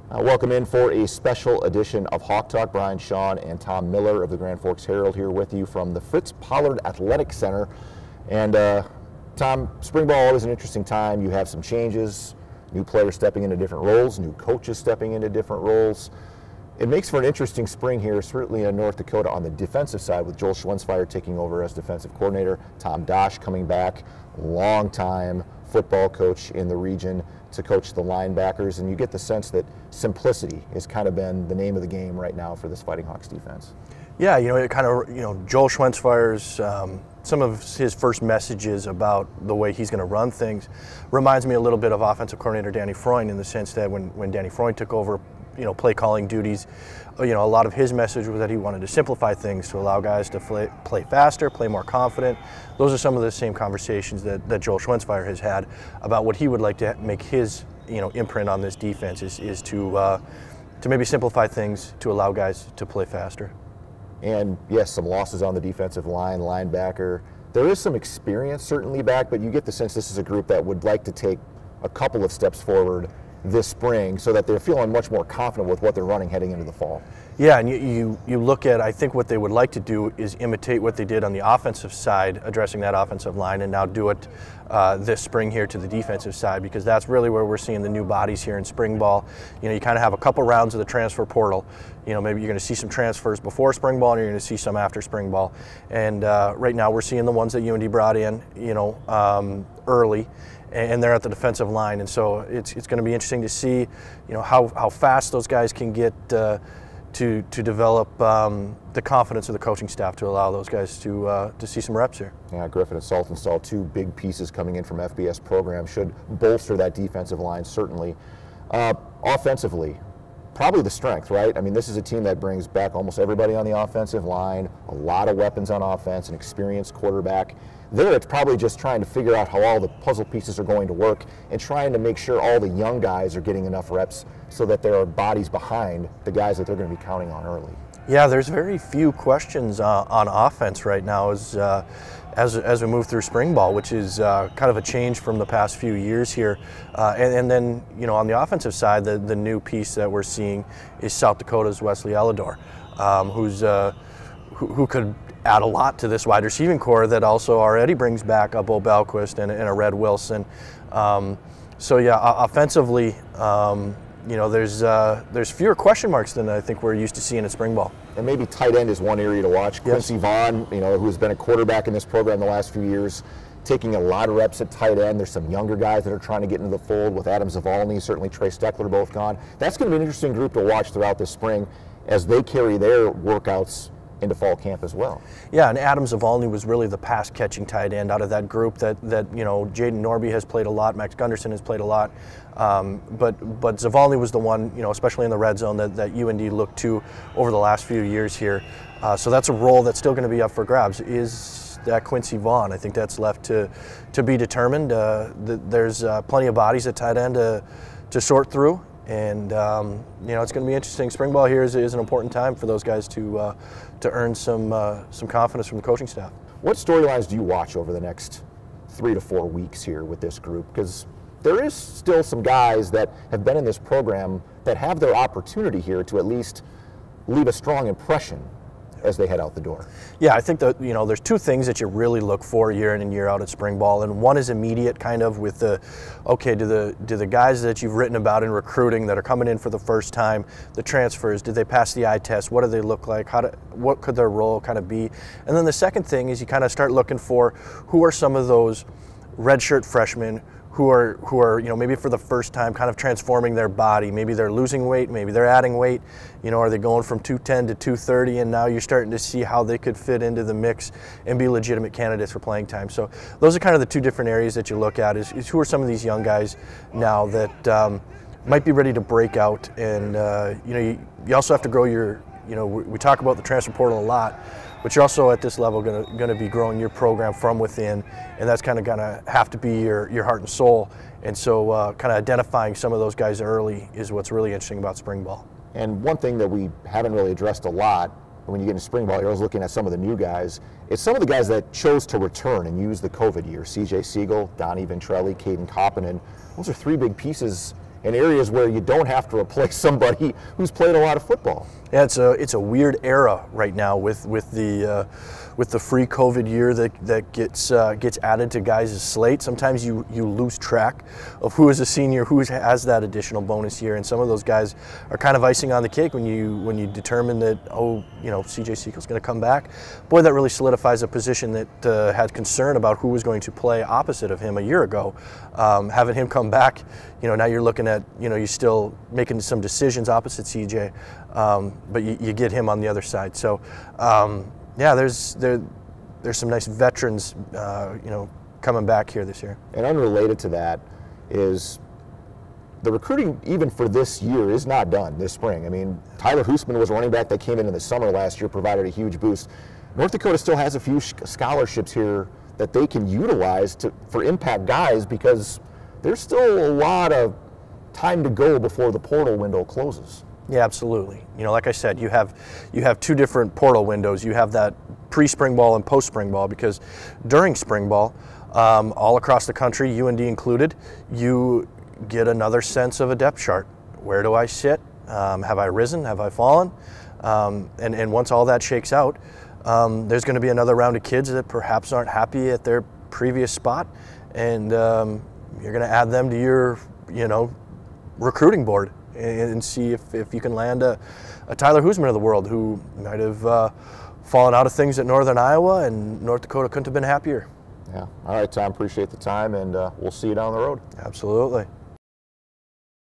Welcome in for a special edition of Hawk Talk. Brian, Shawn, and Tom Miller of the Grand Forks Herald here with you from the Fritz Pollard Athletic Center. And Tom, spring ball always an interesting time. You have some changes, new players stepping into different roles, new coaches stepping into different roles. It makes for an interesting spring here, certainly in North Dakota on the defensive side, with Joel Schwensfire taking over as defensive coordinator, Tom Dosh coming back, longtime football coach in the region to coach the linebackers, and you get the sense that simplicity has kind of been the name of the game right now for this Fighting Hawks defense. Yeah, it kind of, Joel Schwensfire's, some of his first messages about the way he's going to run things reminds me a little bit of offensive coordinator Danny Freund, in the sense that when Danny Freund took over, play calling duties, a lot of his message was that he wanted to simplify things to allow guys to play faster, play more confident. Those are some of the same conversations that Joel Schwensfire has had about what he would like to make his imprint on this defense is to maybe simplify things to allow guys to play faster. And yes, some losses on the defensive line, linebacker. There is some experience certainly back, but you get the sense this is a group that would like to take a couple of steps forward this spring so that they're feeling much more confident with what they're running heading into the fall. Yeah, and you look at, I think what they would like to do is imitate what they did on the offensive side, addressing that offensive line, and now do it this spring here to the defensive side, because that's really where we're seeing the new bodies here in spring ball. You kind of have a couple rounds of the transfer portal. Maybe you're going to see some transfers before spring ball and you're going to see some after spring ball. And right now we're seeing the ones that UND brought in, early, and they're at the defensive line, and so it's going to be interesting to see, how fast those guys can get to develop the confidence of the coaching staff to allow those guys to see some reps here. Yeah, Griffin and Saltonstall, two big pieces coming in from FBS program, should bolster that defensive line certainly. Offensively, probably the strength, right? I mean, this is a team that brings back almost everybody on the offensive line, a lot of weapons on offense, an experienced quarterback. There, it's probably just trying to figure out how all the puzzle pieces are going to work and trying to make sure all the young guys are getting enough reps so that there are bodies behind the guys that they're going to be counting on early. Yeah, there's very few questions on offense right now as we move through spring ball, which is kind of a change from the past few years here. And then, on the offensive side, the new piece that we're seeing is South Dakota's Wesley Elidor, who could add a lot to this wide receiving core that also already brings back a Bo Belquist and a Red Wilson. So yeah, offensively, there's fewer question marks than I think we're used to seeing at spring ball. And maybe tight end is one area to watch. Yes. Quincy Vaughn, who's been a quarterback in this program the last few years, taking a lot of reps at tight end. There's some younger guys that are trying to get into the fold with Adam Zavalny, certainly Trey Steckler both gone. That's going to be an interesting group to watch throughout this spring as they carry their workouts into fall camp as well. Yeah, and Adam Zavalny was really the pass-catching tight end out of that group that Jaden Norby has played a lot, Max Gunderson has played a lot, but Zavalny was the one, especially in the red zone, that UND looked to over the last few years here. So that's a role that's still going to be up for grabs. Is that Quincy Vaughn? I think that's left to be determined. There's plenty of bodies at tight end to sort through. And it's going to be interesting. Spring ball here is an important time for those guys to earn some confidence from the coaching staff. What storylines do you watch over the next 3 to 4 weeks here with this group? Because there is still some guys that have been in this program that have their opportunity here to at least leave a strong impression as they head out the door. Yeah, I think that there's two things that you really look for year in and year out at spring ball, and one is immediate, kind of with do the guys that you've written about in recruiting that are coming in for the first time, the transfers, did they pass the eye test? What do they look like? What could their role kind of be? And then the second thing is you kind of start looking for who are some of those redshirt freshmen who are maybe for the first time kind of transforming their body. Maybe they're losing weight, maybe they're adding weight. Are they going from 210 to 230, and now you're starting to see how they could fit into the mix and be legitimate candidates for playing time. So those are kind of the two different areas that you look at is who are some of these young guys now that might be ready to break out. And you also have to grow your, we talk about the transfer portal a lot, but you're also at this level going to be growing your program from within, and that's kind of going to have to be your heart and soul. And so kind of identifying some of those guys early is what's really interesting about spring ball. And one thing that we haven't really addressed a lot when you get into spring ball, you're always looking at some of the new guys. It's some of the guys that chose to return and use the COVID year. C.J. Siegel, Donnie Ventrelli, Caden Koppinen. Those are three big pieces in areas where you don't have to replace somebody who's played a lot of football. Yeah, it's a weird era right now with the free COVID year that gets added to guys' slate. Sometimes you lose track of who is a senior, who has that additional bonus year, and some of those guys are kind of icing on the cake when you determine that, oh, you know, CJ Siegel's going to come back. Boy, that really solidifies a position that had concern about who was going to play opposite of him a year ago. Having him come back, you know, now you're looking at, you know, you're still making some decisions opposite CJ, but you get him on the other side. So. Yeah, there's some nice veterans, you know, coming back here this year. And unrelated to that is the recruiting, even for this year, is not done this spring. I mean, Tyler Hoosman was a running back that came in the summer last year, provided a huge boost. North Dakota still has a few scholarships here that they can utilize for impact guys, because there's still a lot of time to go before the portal window closes. Yeah, absolutely. You know, like I said, you have two different portal windows. You have that pre-spring ball and post-spring ball, because during spring ball, all across the country, UND included, you get another sense of a depth chart. Where do I sit? Have I risen? Have I fallen? And once all that shakes out, there's going to be another round of kids that perhaps aren't happy at their previous spot, and you're going to add them to your, you know, recruiting board, and see if you can land a Tyler Hoosman of the world, who might have fallen out of things at Northern Iowa, and North Dakota couldn't have been happier. Yeah. All right, Tom, appreciate the time, and we'll see you down the road. Absolutely.